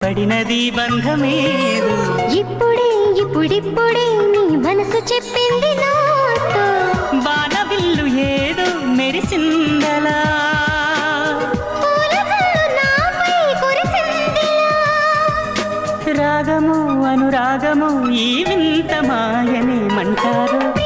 పడినది బంధమేదు ఇప్పుడిప్పుడే నీ మనసు చెప్పింది నాతో బాణవిల్లు ఏదో మెరిసిందలా రాగము అనురాగము ఈ వింత మాయనేమంటారు